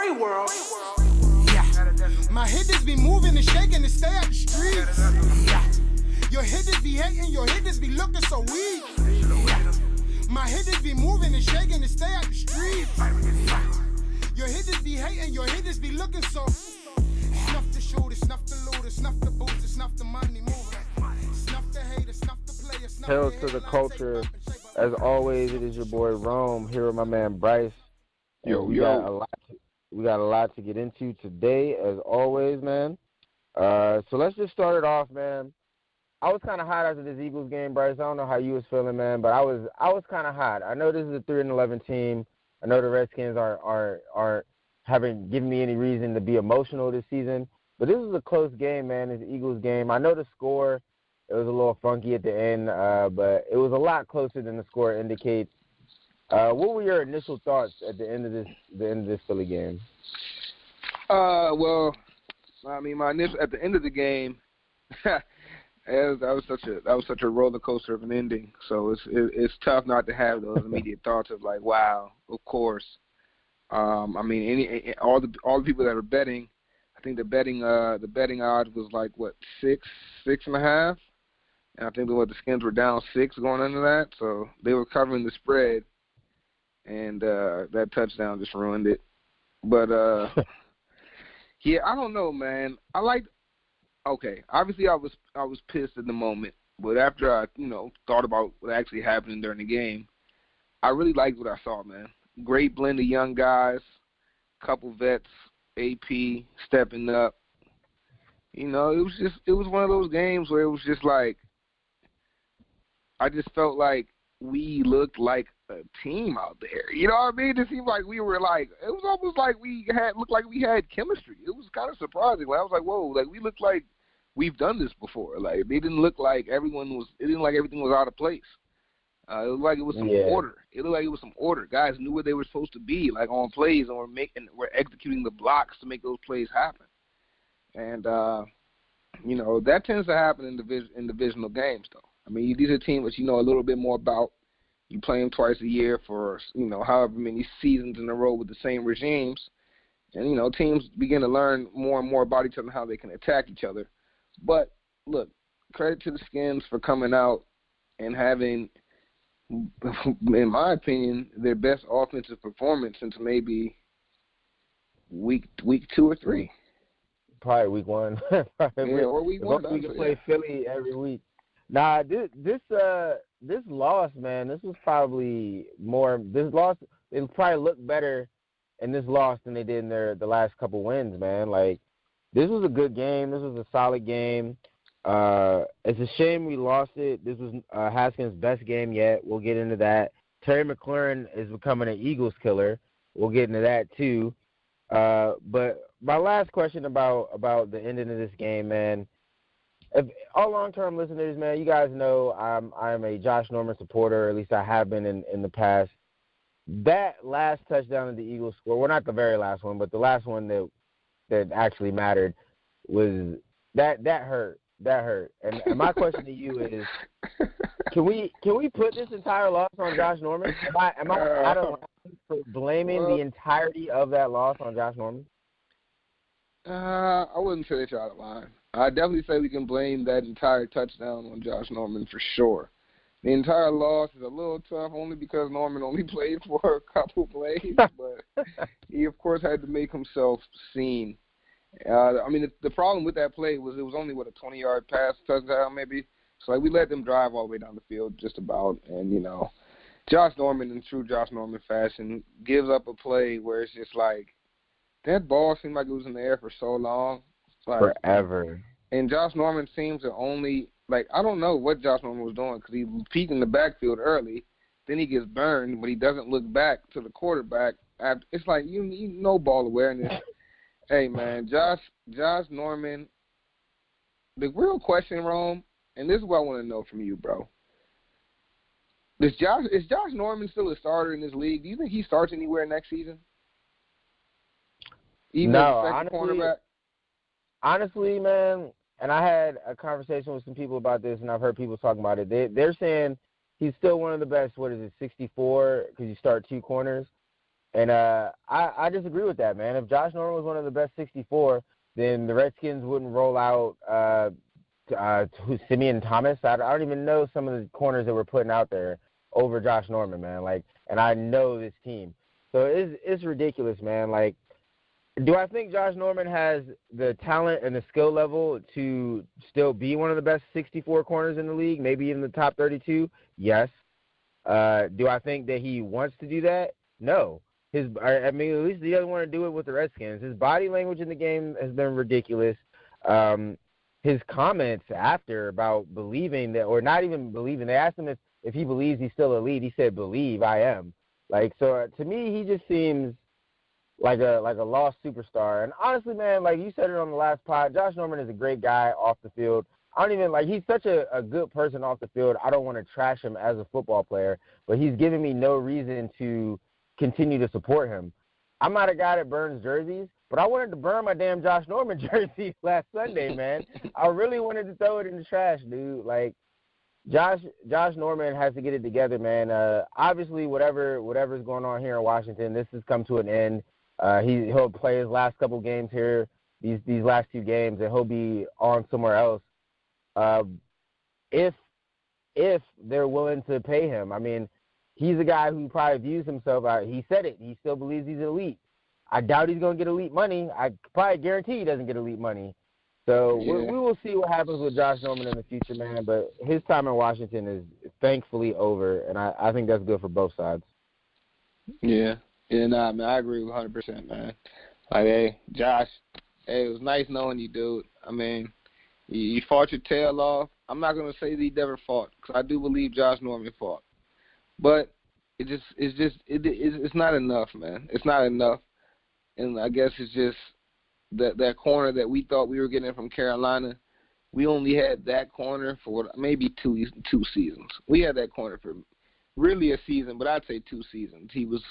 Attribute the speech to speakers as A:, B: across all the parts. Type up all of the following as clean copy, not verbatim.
A: free world.
B: Yeah. My hitters be moving and shaking to stay out the streets. Yeah. Your hitters be hating, your hitters be looking so weak. Yeah. My hitters be moving and shaking to stay out the streets. Yeah. Your hitters be hating, your hitters be looking so. Snuff the shooter, snuff the looter, snuff the booster, snuff the money mover. Snuff the hater, snuff the player, snuff
C: Hail
B: the
C: to the
B: headline,
C: culture.
B: take up and shape up.
C: As always, it is your boy Rome here with my man Bryce. And we got a lot to get into today, as always, man. So let's just start it off, man. I was kind of hot after this Eagles game, Bryce. I don't know how you was feeling, man, but I was kind of hot. I know this is a 3-11 team. I know the Redskins haven't given me any reason to be emotional this season, but this is a close game, man. It's the Eagles game. I know the score, it was a little funky at the end, but it was a lot closer than the score indicates. What were your initial thoughts at the end of this Philly game?
D: Well, I mean, my initial at the end of the game, that was such a roller coaster of an ending. So it's tough not to have those immediate thoughts of like, wow, of course. I mean, all the people that are betting, I think the betting odds was like what 6.5, and I think the Skins were down 6 going into that, so they were covering the spread. And that touchdown just ruined it. But, yeah, I don't know, man. Obviously I was pissed at the moment. But after I, thought about what actually happened during the game, I really liked what I saw, man. Great blend of young guys, couple vets, AP stepping up. It was one of those games where it was just like, I just felt like we looked like a team out there. You know what I mean? It seemed like we were like, it was almost like looked like we had chemistry. It was kind of surprising. Like, I was like, whoa, like we looked like we've done this before. Like they didn't look like everything was out of place. It looked like it was some order. It looked like it was some order. Guys knew where they were supposed to be, like on plays, and were executing the blocks to make those plays happen. And that tends to happen in divisional games, though. I mean, these are teams that you know a little bit more about. You play them twice a year for, however many seasons in a row with the same regimes. And, teams begin to learn more and more about each other and how they can attack each other. But, look, credit to the Skins for coming out and having, in my opinion, their best offensive performance since maybe week 2 or 3.
C: Probably week 1.
D: Or week 1.
C: We can play Philly every week. Nah, this loss, man, this was probably more. This loss, they probably looked better in this loss than they did in the last couple wins, man. Like, this was a good game. This was a solid game. It's a shame we lost it. This was Haskins' best game yet. We'll get into that. Terry McLaurin is becoming an Eagles killer. We'll get into that too. But my last question about the ending of this game, man. If all long-term listeners, man, you guys know I'm a Josh Norman supporter, or at least I have been in the past. That last touchdown that the Eagles scored, well, not the very last one, but the last one that actually mattered, was that hurt. That hurt. And my question to you is, can we put this entire loss on Josh Norman? Am I out of line for blaming the entirety of that loss on Josh Norman?
D: I wouldn't say that you're out of line. I definitely say we can blame that entire touchdown on Josh Norman for sure. The entire loss is a little tough only because Norman only played for a couple plays, but he, of course, had to make himself seen. The problem with that play was it was only, a 20-yard pass touchdown maybe. So, we let them drive all the way down the field just about. And, Josh Norman, in true Josh Norman fashion, gives up a play where it's just like, that ball seemed like it was in the air for so long.
C: Forever.
D: And Josh Norman seems to only, I don't know what Josh Norman was doing because he peeked in the backfield early. Then he gets burned, but he doesn't look back to the quarterback. It's like, you know ball awareness. Hey, man, Josh Norman, the real question, Rome, and this is what I want to know from you, bro. Is Josh Norman still a starter in this league? Do you think he starts anywhere next season? Even as a second cornerback?
C: Honestly, man, and I had a conversation with some people about this, and I've heard people talking about it. They're saying he's still one of the best, 64, because you start 2 corners. And I disagree with that, man. If Josh Norman was one of the best 64, then the Redskins wouldn't roll out Simeon Thomas. I don't even know some of the corners that we're putting out there over Josh Norman, man. Like, and I know this team. So it's ridiculous, man. Like, do I think Josh Norman has the talent and the skill level to still be one of the best 64 corners in the league, maybe even the top 32? Yes. Do I think that he wants to do that? No. At least he doesn't want to do it with the Redskins. His body language in the game has been ridiculous. His comments after about believing that, or not even believing, they asked him if he believes he's still elite. He said, "Believe I am." Like, so to me, he just seems like a lost superstar. And honestly, man, like you said it on the last pod, Josh Norman is a great guy off the field. He's such a good person off the field. I don't want to trash him as a football player, but he's given me no reason to continue to support him. I'm not a guy that burns jerseys, but I wanted to burn my damn Josh Norman jersey last Sunday, man. I really wanted to throw it in the trash, dude. Like, Josh Norman has to get it together, man. Obviously, whatever's going on here in Washington, this has come to an end. He'll play his last couple games here, these last 2 games, and he'll be on somewhere else. If they're willing to pay him, I mean, he's a guy who probably views himself out. He said it. He still believes he's elite. I doubt he's going to get elite money. I probably guarantee he doesn't get elite money. So we will see what happens with Josh Norman in the future, man. But his time in Washington is thankfully over, and I think that's good for both sides.
D: Yeah. Yeah, nah, man, I agree 100%, man. Like, hey, Josh, hey, it was nice knowing you, dude. I mean, you fought your tail off. I'm not going to say that he never fought, because I do believe Josh Norman fought. But it's not enough, man. It's not enough. And I guess it's just that corner that we thought we were getting from Carolina. We only had that corner for maybe two seasons. We had that corner for really a season, but I'd say 2 seasons. He was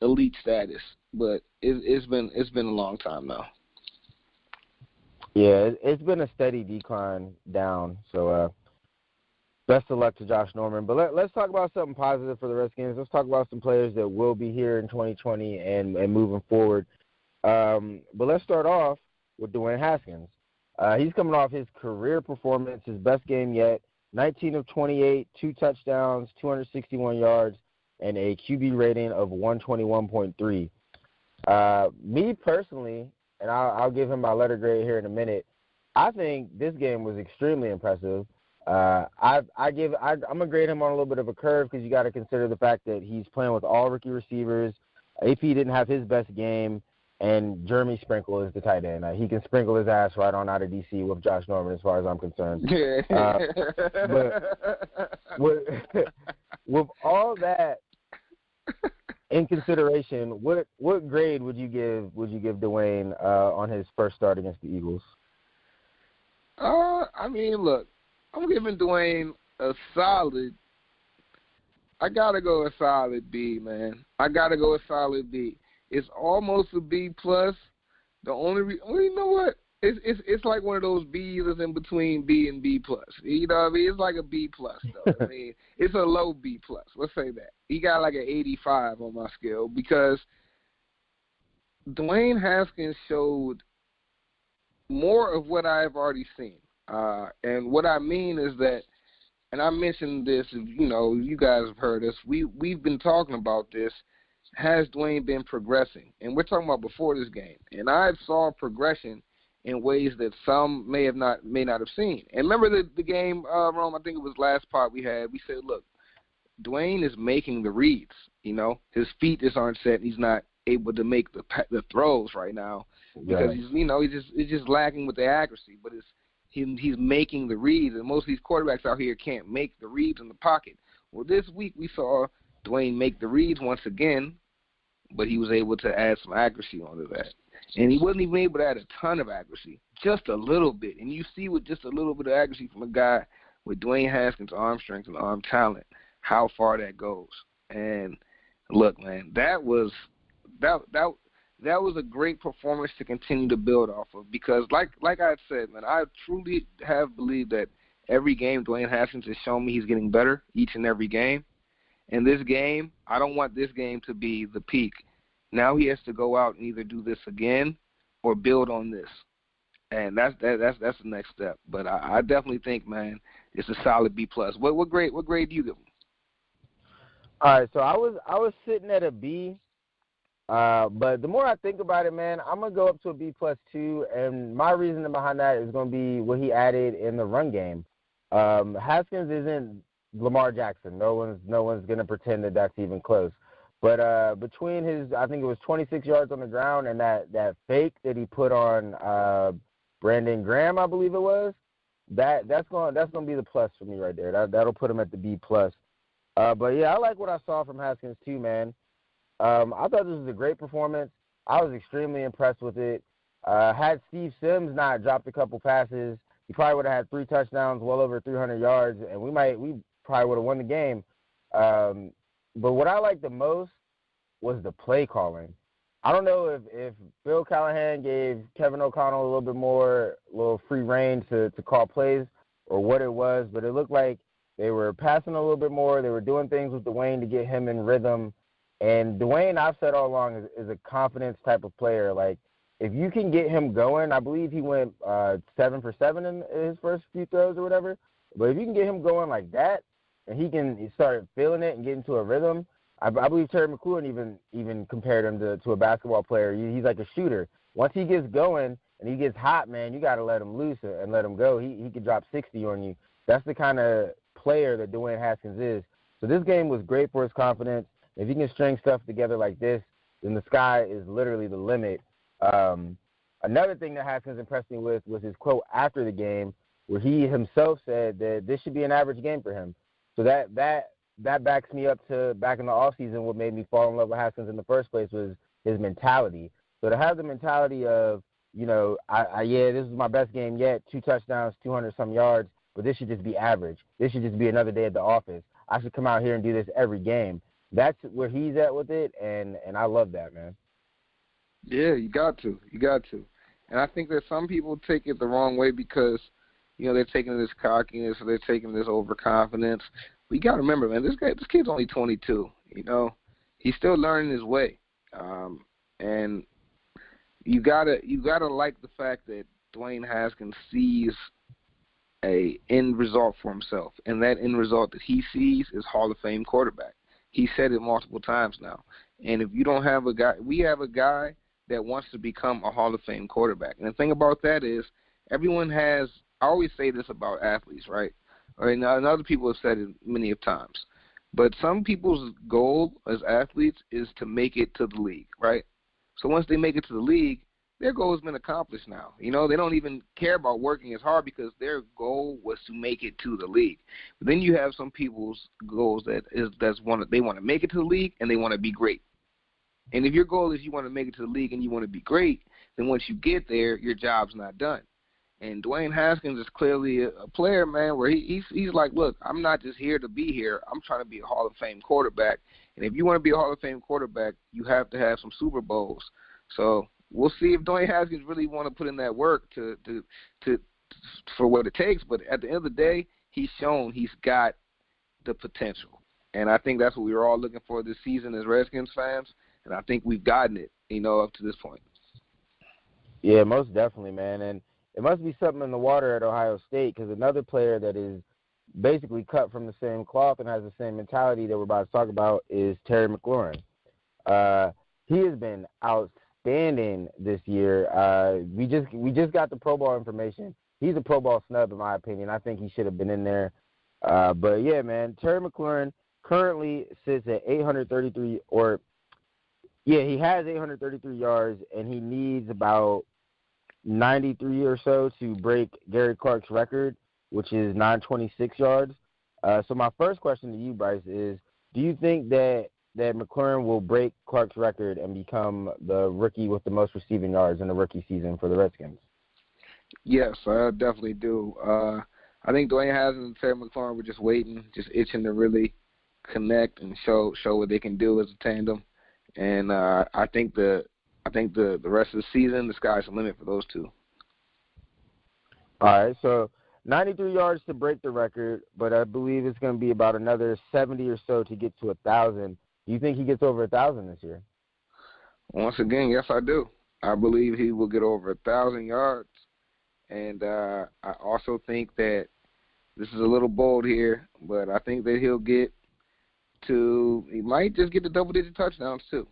D: elite status, but it's been a long time now.
C: Yeah, it's been a steady decline down. So best of luck to Josh Norman. But let's talk about something positive for the Redskins. Let's talk about some players that will be here in 2020 and moving forward. But let's start off with Dwayne Haskins. He's coming off his career performance, his best game yet, 19 of 28, 2 touchdowns, 261 yards, and a QB rating of 121.3. Me personally, and I'll give him my letter grade here in a minute, I think this game was extremely impressive. I'm going to grade him on a little bit of a curve because you got to consider the fact that he's playing with all rookie receivers. AP didn't have his best game, and Jeremy Sprinkle is the tight end. He can sprinkle his ass right on out of D.C. with Josh Norman as far as I'm concerned. But with all that in consideration, what grade would you give Dwayne on his first start against the Eagles?
D: I mean, look, I'm giving Dwayne a solid. I gotta go a solid B, man. I gotta go a solid B. It's almost a B plus. The only well, you know what? It's like one of those B's that's in between B and B plus. You know what I mean? It's like a B plus though. I mean, it's a low B plus. Let's say that. He got like an 85 on my scale because Dwayne Haskins showed more of what I've already seen. And what I mean is that, and I mentioned this, you know, you guys have heard us. We've been talking about this. Has Dwayne been progressing? And we're talking about before this game. And I saw progression in ways that some may not have seen. And remember the game, Rome, I think it was last part we had. We said, look, Dwayne is making the reads. You know, his feet just aren't set. He's not able to make the throws right now because he's just lacking with the accuracy. But he's making the reads, and most of these quarterbacks out here can't make the reads in the pocket. Well, this week we saw Dwayne make the reads once again, but he was able to add some accuracy onto that. And he wasn't even able to add a ton of accuracy, just a little bit. And you see with just a little bit of accuracy from a guy with Dwayne Haskins' arm strength and arm talent, how far that goes. And look, man, that was a great performance to continue to build off of because, like I said, man, I truly have believed that every game Dwayne Haskins has shown me he's getting better each and every game. And this game, I don't want this game to be the peak. Now he has to go out and either do this again or build on this. And that's the next step. But I definitely think, man, it's a solid B+. What grade do you give him?
C: All right, so I was sitting at a B, but the more I think about it, man, I'm gonna go up to a B+ too. And my reasoning behind that is gonna be what he added in the run game. Haskins isn't Lamar Jackson. No one's gonna pretend that that's even close. But between his, I think it was 26 yards on the ground and that fake that he put on Brandon Graham, I believe it was, that's gonna be the plus for me right there. That'll put him at the B+. But yeah, I like what I saw from Haskins too, man. I thought this was a great performance. I was extremely impressed with it. Had Steve Sims not dropped a couple passes, he probably would have had 3 touchdowns, well over 300 yards, and we probably would have won the game. But what I liked the most was the play calling. I don't know if Bill Callahan gave Kevin O'Connell a little free reign to call plays or what it was, but it looked like they were passing a little bit more. They were doing things with Dwayne to get him in rhythm. And Dwayne, I've said all along, is a confidence type of player. Like, if you can get him going, I believe he went 7 for 7 in his first few throws or whatever. But if you can get him going like that, and he start feeling it and get into a rhythm, I believe Terry McLaurin even compared him to a basketball player. He's like a shooter. Once he gets going and he gets hot, man, you got to let him loose and let him go. He could drop 60 on you. That's the kind of player that Dwayne Haskins is. So this game was great for his confidence. If he can string stuff together like this, then the sky is literally the limit. Another thing that Haskins impressed me with was his quote after the game, where he himself said that this should be an average game for him. So that backs me up to back in the offseason. What made me fall in love with Haskins in the first place was his mentality. So to have the mentality of, this is my best game yet, 2 touchdowns, 200-some yards, but this should just be average. This should just be another day at the office. I should come out here and do this every game. That's where he's at with it, and I love that, man.
D: Yeah, you got to. And I think that some people take it the wrong way because, they're taking this cockiness or they're taking this overconfidence. But you got to remember, man, this kid's only 22. He's still learning his way, and you gotta like the fact that Dwayne Haskins sees a end result for himself, and that end result that he sees is Hall of Fame quarterback. He said it multiple times now. And if you don't have a guy, we have a guy that wants to become a Hall of Fame quarterback. And the thing about that is everyone has. I always say this about athletes, right? And other people have said it many of times. But some people's goal as athletes is to make it to the league, right? So once they make it to the league, their goal has been accomplished now. They don't even care about working as hard because their goal was to make it to the league. But then you have some people's goals they want to make it to the league and they want to be great. And if your goal is you want to make it to the league and you want to be great, then once you get there, your job's not done. And Dwayne Haskins is clearly a player, man, where he's like, look, I'm not just here to be here. I'm trying to be a Hall of Fame quarterback. And if you want to be a Hall of Fame quarterback, you have to have some Super Bowls. So we'll see if Dwayne Haskins really want to put in that work for what it takes. But at the end of the day, he's shown he's got the potential. And I think that's what we were all looking for this season as Redskins fans. And I think we've gotten it, up to this point.
C: Yeah, most definitely, man. And it must be something in the water at Ohio State because another player that is basically cut from the same cloth and has the same mentality that we're about to talk about is Terry McLaurin. He has been outstanding this year. We just got the Pro Bowl information. He's a Pro Bowl snub in my opinion. I think he should have been in there. But yeah, man, Terry McLaurin currently sits at 833 he has 833 yards and he needs about 93 or so to break Gary Clark's record, which is 926 yards. So my first question to you, Bryce, is do you think that McLaurin will break Clark's record and become the rookie with the most receiving yards in the rookie season for the Redskins?
D: Yes, I definitely do. I think Dwayne Haskins and Terry McLaurin were just waiting, just itching to really connect and show what they can do as a tandem. And I think the rest of the season, the sky's the limit for those two.
C: All right, so 93 yards to break the record, but I believe it's going to be about another 70 or so to get to 1,000. Do you think he gets over 1,000 this year?
D: Once again, yes, I do. I believe he will get over 1,000 yards, and I also think that this is a little bold here, but I think that he'll get to. He might just get to double-digit touchdowns too.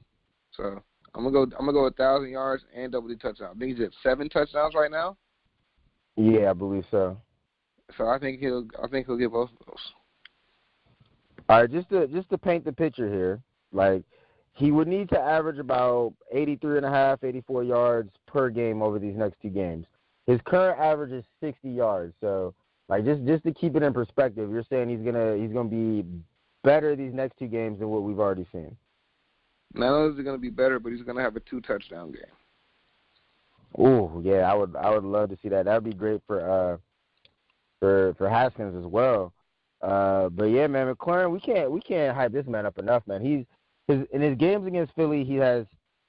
D: So I'm gonna go 1,000 yards and double-digit touchdowns. I think he's at 7 touchdowns right now.
C: Yeah, I believe so.
D: So I think he'll get both of those.
C: All right, just to paint the picture here, like he would need to average about 83.5, 84 yards per game over these next 2 games. His current average is 60 yards. So, like, just to keep it in perspective, you're saying he's gonna be better these next 2 games than what we've already seen.
D: Not only is he gonna be better, but he's gonna have a 2-touchdown game.
C: Oh yeah, I would love to see that. That would be great for Haskins as well. But yeah, man, McLaurin, we can't hype this man up enough, man. In his games against Philly, he has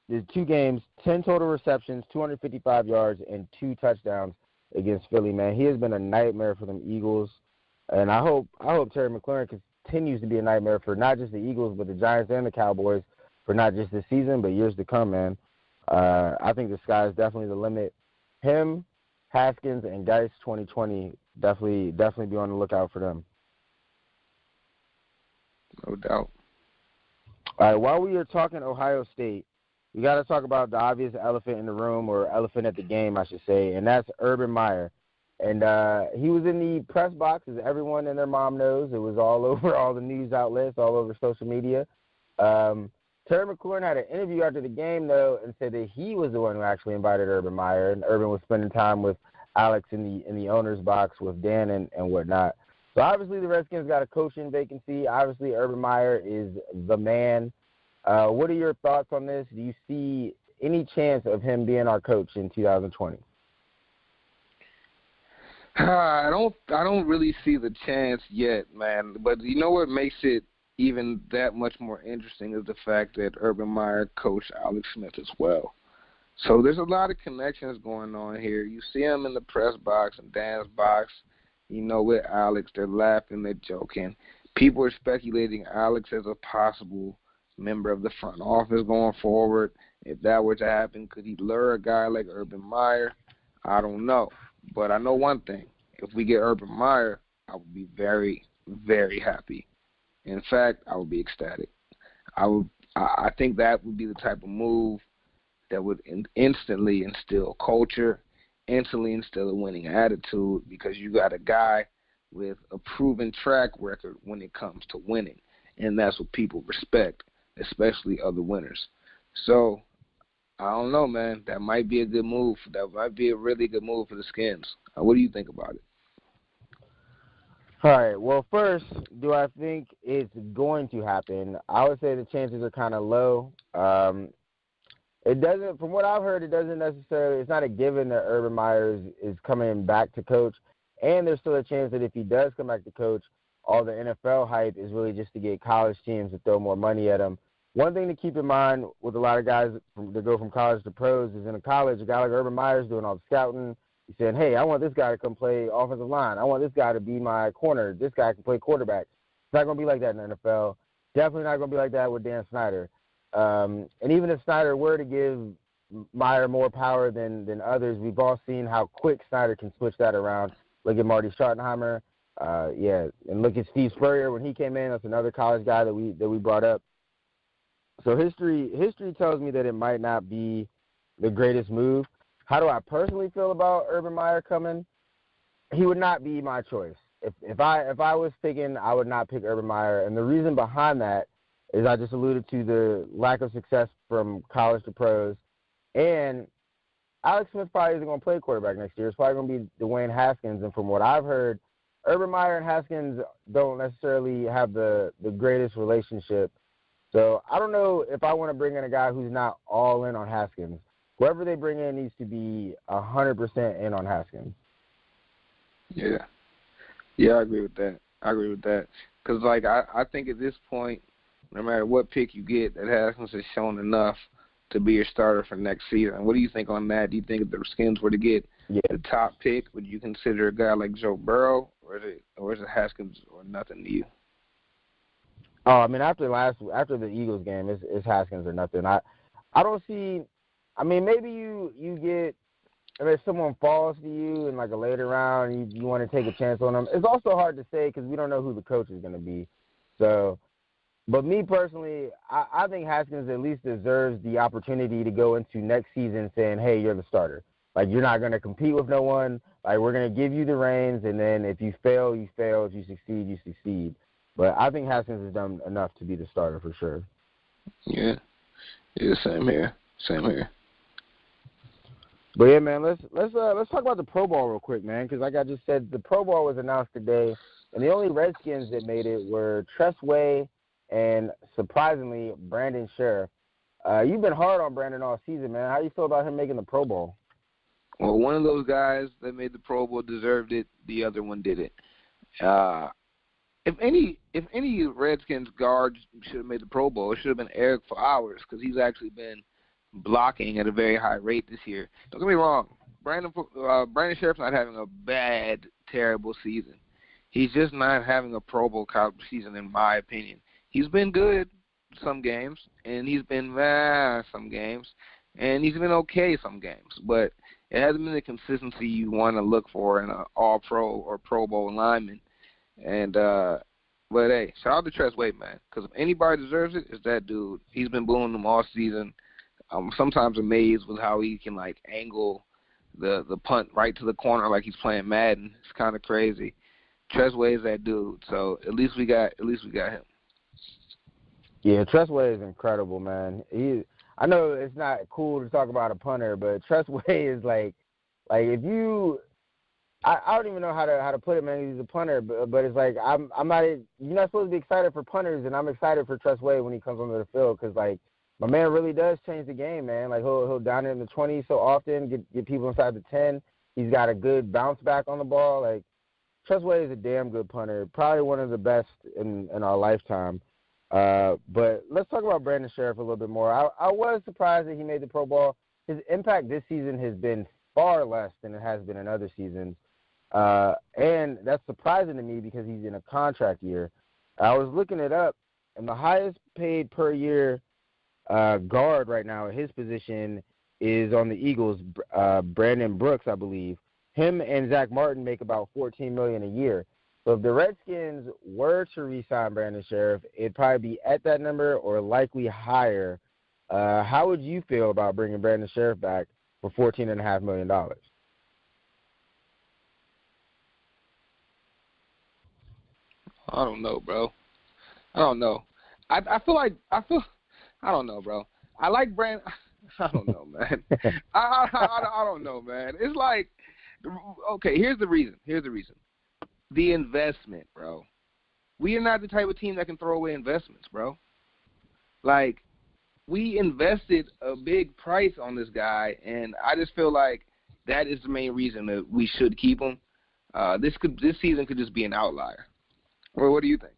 C: his 2 games, 10 total receptions, 255 yards, and 2 touchdowns against Philly, man. He has been a nightmare for them Eagles, and I hope Terry McLaurin continues to be a nightmare for not just the Eagles, but the Giants and the Cowboys for not just this season, but years to come, man. I think the sky is definitely the limit. Him, Haskins, and Geis 2020 definitely be on the lookout for them.
D: No doubt.
C: All right, while we are talking Ohio State, we got to talk about the obvious elephant in the room, or elephant at the game, I should say, and that's Urban Meyer. And he was in the press box, as everyone and their mom knows. It was all over all the news outlets, all over social media. Terry McLaurin had an interview after the game, though, and said that he was the one who actually invited Urban Meyer, and Urban was spending time with Alex in the owner's box with Dan and whatnot. So obviously the Redskins got a coaching vacancy. Obviously Urban Meyer is the man. What are your thoughts on this? Do you see any chance of him being our coach in 2020?
D: I don't really see the chance yet, man. But you know what makes it even that much more interesting is the fact that Urban Meyer coached Alex Smith as well. So there's a lot of connections going on here. You see him in the press box and Dan's box, with Alex. They're laughing, they're joking. People are speculating Alex as a possible member of the front office going forward. If that were to happen, could he lure a guy like Urban Meyer? I don't know. But I know one thing. If we get Urban Meyer, I would be very, very happy. In fact, I would be ecstatic. I think that would be the type of move that would instantly instill culture, instantly instill a winning attitude, because you got a guy with a proven track record when it comes to winning, and that's what people respect, especially other winners. So I don't know, man. That might be a good move. That might be a really good move for the Skins. What do you think about it?
C: All right. Well, first, do I think it's going to happen? I would say the chances are kind of low. It doesn't, from what I've heard, it doesn't necessarily, it's not a given that Urban Meyer is coming back to coach. And there's still a chance that if he does come back to coach, all the NFL hype is really just to get college teams to throw more money at him. One thing to keep in mind with a lot of guys that go from college to pros is in a college, a guy like Urban Meyer is doing all the scouting. He's saying, hey, I want this guy to come play offensive line. I want this guy to be my corner. This guy can play quarterback. It's not going to be like that in the NFL. Definitely not going to be like that with Dan Snyder. And even if Snyder were to give Meyer more power than others, we've all seen how quick Snyder can switch that around. Look at Marty Schottenheimer. And look at Steve Spurrier when he came in. That's another college guy that we brought up. So history tells me that it might not be the greatest move. How do I personally feel about Urban Meyer coming? He would not be my choice. If I was picking, I would not pick Urban Meyer. And the reason behind that is I just alluded to the lack of success from college to pros. And Alex Smith probably isn't going to play quarterback next year. It's probably going to be Dwayne Haskins. And from what I've heard, Urban Meyer and Haskins don't necessarily have the greatest relationship. So I don't know if I want to bring in a guy who's not all in on Haskins. Whoever they bring in needs to be 100% in on Haskins.
D: Yeah, I agree with that. Because, I think at this point, no matter what pick you get, that Haskins has shown enough to be your starter for next season. What do you think on that? Do you think if the Skins were to get the top pick, would you consider a guy like Joe Burrow, or is it Haskins or nothing to you?
C: Oh, I mean, after the Eagles game, it's Haskins or nothing. I don't see. I mean, maybe you get if someone falls to you in like a later round, and you want to take a chance on them. It's also hard to say because we don't know who the coach is going to be. So, but me personally, I think Haskins at least deserves the opportunity to go into next season saying, "Hey, you're the starter. Like you're not going to compete with no one. Like we're going to give you the reins, and then if you fail, you fail. If you succeed, you succeed." But I think Haskins has done enough to be the starter for sure.
D: Yeah, same here.
C: But yeah, man, let's talk about the Pro Bowl real quick, man, because like I just said, the Pro Bowl was announced today, and the only Redskins that made it were Tress Way and surprisingly Brandon Scherff. You've been hard on Brandon all season, man. How do you feel about him making the Pro Bowl?
D: Well, one of those guys that made the Pro Bowl deserved it. The other one didn't. If any Redskins guard should have made the Pro Bowl, it should have been Eric Flowers because he's actually been blocking at a very high rate this year. Don't get me wrong. Brandon Scherff's not having a bad, terrible season. He's just not having a Pro Bowl caliber season, in my opinion. He's been good some games, and he's been some games, and he's been okay some games. But it hasn't been the consistency you want to look for in an All-Pro or Pro Bowl lineman. And but hey, shout out to Tress Way, man, because if anybody deserves it, it's that dude. He's been booing them all season. I'm sometimes amazed with how he can like angle the punt right to the corner like he's playing Madden. It's kind of crazy. Tress Way is that dude. So at least we got him.
C: Yeah, Tress Way is incredible, man. I know it's not cool to talk about a punter, but Tress Way is like if you. I don't even know how to put it, man. He's a punter, but it's like I'm not. You're not supposed to be excited for punters, and I'm excited for Tress Way when he comes onto the field because like my man really does change the game, man. Like he'll down it in the 20s so often, get people inside the 10. He's got a good bounce back on the ball. Like Tress Way is a damn good punter, probably one of the best in our lifetime. But let's talk about Brandon Scherff a little bit more. I was surprised that he made the Pro Bowl. His impact this season has been far less than it has been in other seasons. And that's surprising to me because he's in a contract year. I was looking it up, and the highest paid per year guard right now at his position is on the Eagles, Brandon Brooks, I believe. Him and Zach Martin make about $14 million a year. So if the Redskins were to re-sign Brandon Scherff, it'd probably be at that number or likely higher. How would you feel about bringing Brandon Scherff back for $14.5 million?
D: I don't know, bro. I don't know. I don't know, bro. I like Brandon. I don't know, man. I don't know, man. It's like, okay, here's the reason. The investment, bro. We are not the type of team that can throw away investments, bro. Like, we invested a big price on this guy, and I just feel like that is the main reason that we should keep him. This season could just be an outlier. Well, what do you think?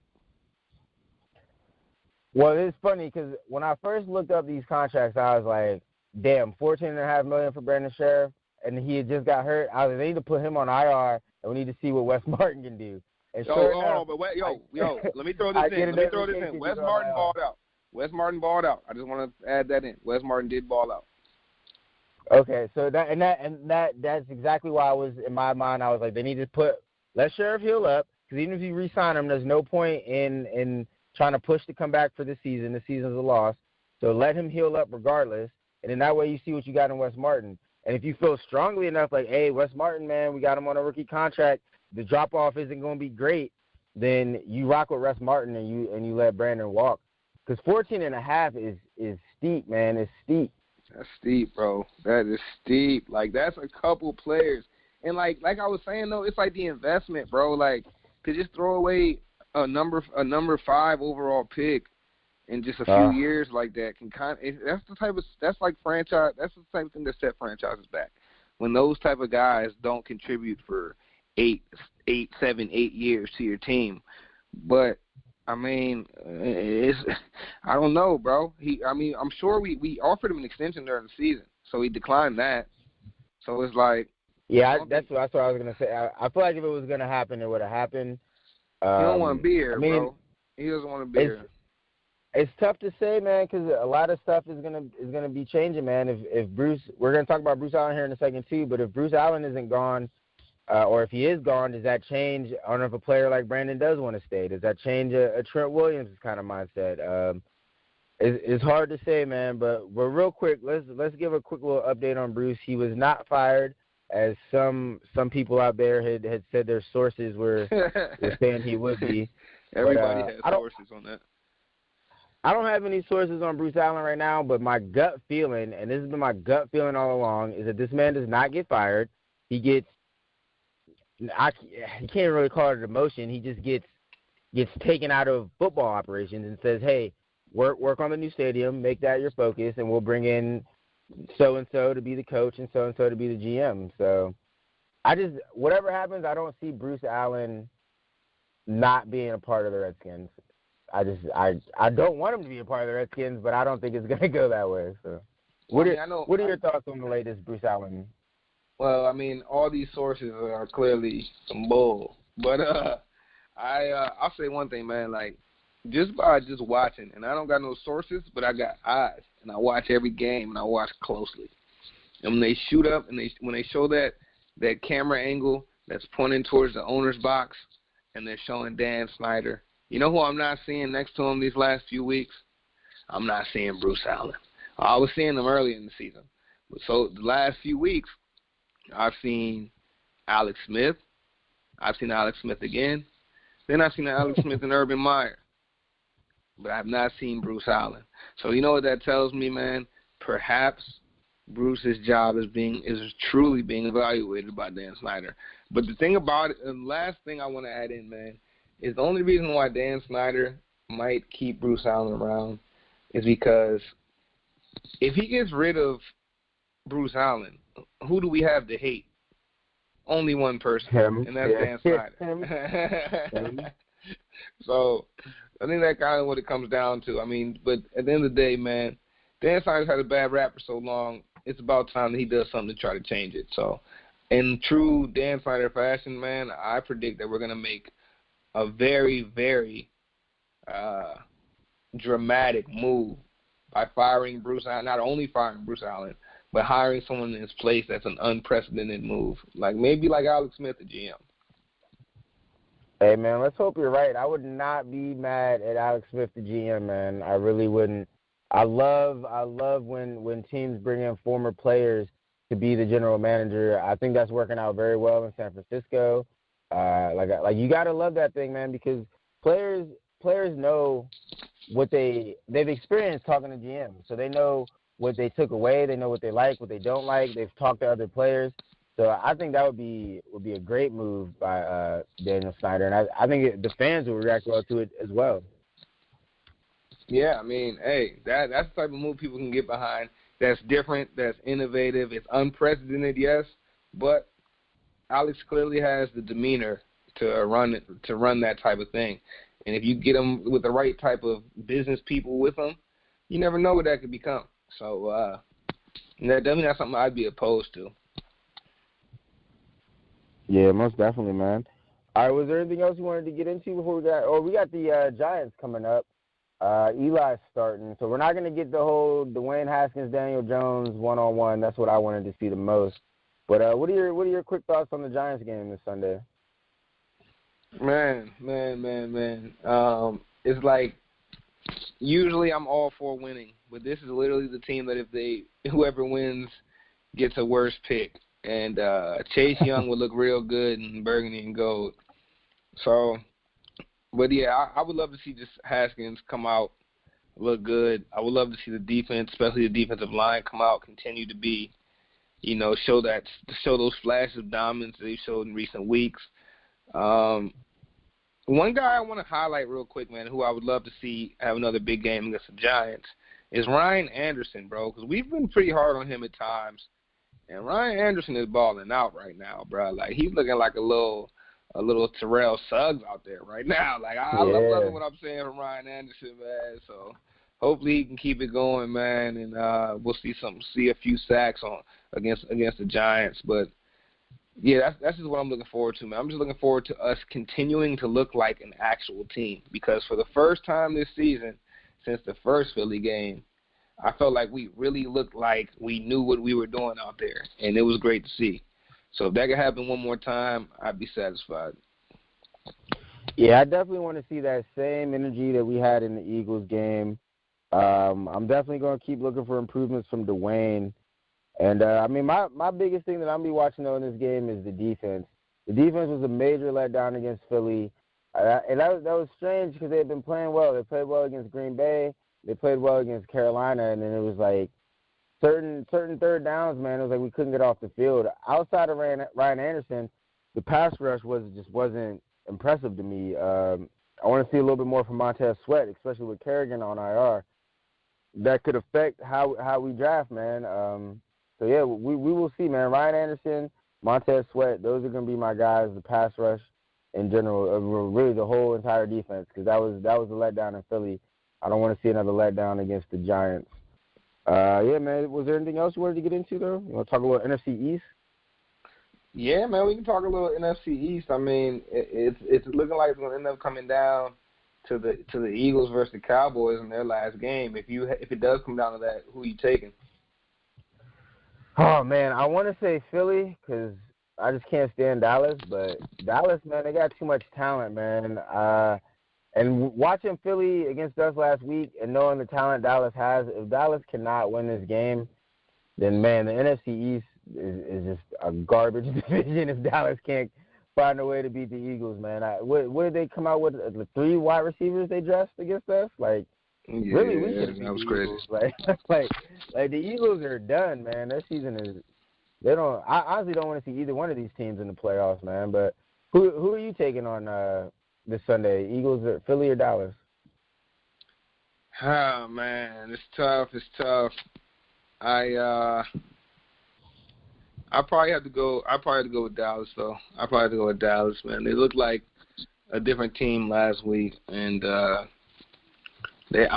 C: Well, it's funny because when I first looked up these contracts, I was like, damn, $14.5 million for Brandon Scherff, and he had just got hurt. I was like, they need to put him on IR, and we need to see what Wes Martin can do. And
D: let me throw this in. Wes Martin balled out. I just want to add that in. Wes Martin did ball out.
C: Okay, so that's exactly why I was in my mind. I was like, they need to let Scherff heal up, because even if you re-sign him, there's no point in trying to push to come back for the season. The season's a loss. So let him heal up regardless, and then that way you see what you got in Wes Martin. And if you feel strongly enough, like, hey, Wes Martin, man, we got him on a rookie contract, the drop-off isn't going to be great, then you rock with Wes Martin and you let Brandon walk. Because 14.5 is steep, man. It's steep.
D: That's steep, bro. That is steep. Like, that's a couple players. And, like I was saying, though, it's like the investment, bro. Like, to just throw away a number 5 overall pick in just a few years like that can that's the type of thing that set franchises back. When those type of guys don't contribute for 8 years to your team. But I mean, I don't know, bro. I'm sure we offered him an extension during the season, so he declined that. So it's like,
C: yeah, that's what I was gonna say. I feel like if it was gonna happen, it would have happened.
D: He don't want to be here, bro. He doesn't want to be here.
C: It's tough to say, man, because a lot of stuff is gonna be changing, man. If Bruce, we're gonna talk about Bruce Allen here in a second too, but if Bruce Allen isn't gone, or if he is gone, does that change? I don't know if a player like Brandon does want to stay. Does that change a Trent Williams kind of mindset? It's hard to say, man. But real quick, let's give a quick little update on Bruce. He was not fired, as some people out there had said their sources were saying he would be.
D: Everybody has sources on that.
C: I don't have any sources on Bruce Allen right now, but my gut feeling, and this has been my gut feeling all along, is that this man does not get fired. He gets, you can't really call it a demotion. He just gets taken out of football operations and says, hey, work on the new stadium, make that your focus, and we'll bring in so-and-so to be the coach and so-and-so to be the GM. So whatever happens, I don't see Bruce Allen not being a part of the Redskins. I don't want him to be a part of the Redskins, but I don't think it's going to go that way. So, what are your thoughts on the latest Bruce Allen?
D: Well, I mean, all these sources are clearly some bull. But I'll say one thing, man. Like, just by just watching, and I don't got no sources, but I got eyes, and I watch every game, and I watch closely. And when they shoot up, and when they show that camera angle that's pointing towards the owner's box, and they're showing Dan Snyder, you know who I'm not seeing next to him these last few weeks? I'm not seeing Bruce Allen. I was seeing him early in the season. So the last few weeks, I've seen Alex Smith. I've seen Alex Smith again. Then I've seen Alex Smith and Urban Meyer. But I've not seen Bruce Allen. So you know what that tells me, man? Perhaps Bruce's job is truly being evaluated by Dan Snyder. But the thing about it, the last thing I want to add in, man, is the only reason why Dan Snyder might keep Bruce Allen around is because if he gets rid of Bruce Allen, who do we have to hate? Only one person, and that's Dan Snyder. So I think that's kind of what it comes down to. I mean, but at the end of the day, man, Dan Snyder's had a bad rap for so long, it's about time that he does something to try to change it. So in true Dan Snyder fashion, man, I predict that we're going to make a very, very dramatic move by firing Bruce Allen, not only firing Bruce Allen, but hiring someone in his place that's an unprecedented move. Maybe like Alex Smith, the GM.
C: Hey, man, let's hope you're right. I would not be mad at Alex Smith, the GM, man. I really wouldn't. I love when teams bring in former players to be the general manager. I think that's working out very well in San Francisco. Like you gotta love that thing, man, because players know what they've experienced talking to GMs, so they know what they took away, they know what they like, what they don't like. They've talked to other players, so I think that would be a great move by Daniel Snyder, and I think the fans will react well to it as well.
D: Yeah, I mean, hey, that's the type of move people can get behind. That's different, that's innovative, it's unprecedented, yes, but Alex clearly has the demeanor to run that type of thing. And if you get him with the right type of business people with him, you never know what that could become. So that's definitely not something I'd be opposed to.
C: Yeah, most definitely, man. All right, was there anything else you wanted to get into before we got the Giants coming up? Eli's starting, so we're not going to get the whole Dwayne Haskins, Daniel Jones one-on-one. That's what I wanted to see the most. But what are your quick thoughts on the Giants game this Sunday?
D: Man. It's like usually I'm all for winning, but this is literally the team that whoever wins gets a worse pick. And Chase Young would look real good in burgundy and gold. So, but yeah, I would love to see just Haskins come out, look good. I would love to see the defense, especially the defensive line, come out, continue to be, show those flashes of dominance they've showed in recent weeks. One guy I want to highlight real quick, man, who I would love to see have another big game against the Giants is Ryan Anderson, bro, because we've been pretty hard on him at times. And Ryan Anderson is balling out right now, bro. Like, he's looking like a little Terrell Suggs out there right now. Like, I love loving what I'm saying from Ryan Anderson, man. So hopefully he can keep it going, man, and we'll see a few sacks against the Giants. But yeah, that's just what I'm looking forward to, man. I'm just looking forward to us continuing to look like an actual team, because for the first time this season since the first Philly game. I felt like we really looked like we knew what we were doing out there, and it was great to see. So if that could happen one more time, I'd be satisfied.
C: Yeah, I definitely want to see that same energy that we had in the Eagles game. I'm definitely going to keep looking for improvements from Dwayne. And, I mean, my biggest thing that I'm going to be watching, though, in this game is the defense. The defense was a major letdown against Philly. And that was strange because they had been playing well. They played well against Green Bay. They played well against Carolina. And then it was like certain third downs, man, it was like we couldn't get off the field. Outside of Ryan Anderson, the pass rush wasn't impressive to me. I want to see a little bit more from Montez Sweat, especially with Kerrigan on IR. That could affect how we draft, man. So, yeah, we will see, man. Ryan Anderson, Montez Sweat, those are going to be my guys, the pass rush in general, really the whole entire defense, because that was a letdown in Philly. I don't want to see another letdown against the Giants. Yeah, man, was there anything else you wanted to get into, though? You want to talk a little NFC East?
D: Yeah, man, we can talk a little NFC East. I mean, it's looking like it's going to end up coming down to the Eagles versus the Cowboys in their last game. If it does come down to that, who are you taking?
C: Oh, man, I want to say Philly because I just can't stand Dallas. But Dallas, man, they got too much talent, man. And watching Philly against us last week and knowing the talent Dallas has, if Dallas cannot win this game, then, man, the NFC East is just a garbage division if Dallas can't find a way to beat the Eagles, man. What did they come out with? The 3 wide receivers they dressed against us? Like,
D: yeah,
C: really, we should have beat
D: that was
C: the
D: crazy.
C: Eagles. Like the Eagles are done, man. Their season is – I honestly don't want to see either one of these teams in the playoffs, man. But who are you taking on this Sunday, Eagles or Philly or Dallas?
D: Oh, man, it's tough. I probably have to go with Dallas, though. I probably have to go with Dallas, man. They looked like a different team last week, and I'm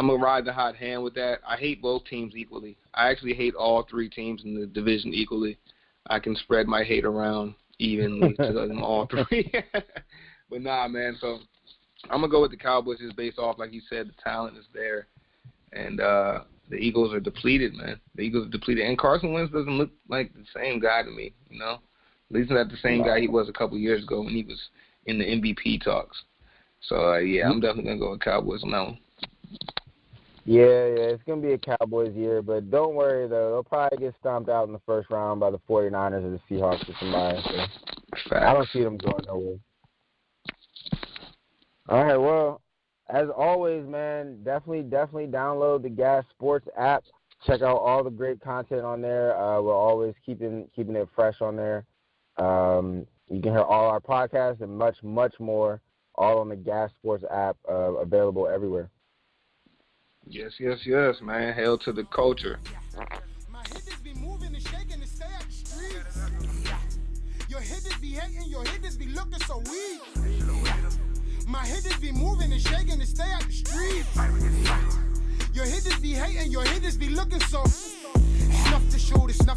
D: gonna ride the hot hand with that. I hate both teams equally. I actually hate all 3 teams in the division equally. I can spread my hate around evenly to them all 3. But nah, man. So I'm gonna go with the Cowboys just based off, like you said, the talent is there, and the Eagles are depleted, man. The Eagles are depleted. And Carson Wentz doesn't look like the same guy to me, you know? At least not the same guy he was a couple years ago when he was in the MVP talks. So, yeah, I'm definitely going to go with Cowboys on that one.
C: Yeah, it's going to be a Cowboys year. But don't worry, though. They'll probably get stomped out in the first round by the 49ers or the Seahawks or somebody. So I don't see them going nowhere. All right, well, as always, man, definitely download the Gas Sports app. Check out all the great content on there. We're always keeping it fresh on there. You can hear all our podcasts and much, much more, all on the Gas Sports app, available everywhere.
D: Yes, man. Hail to the culture.
B: My hitters be moving and shaking to stay out the streets. Your hitters be hating, your hitters be looking so weak. My hitters be moving and shaking to stay out the streets. Your hitters be hating, your hitters be looking so. Snuff the shoulder, snuff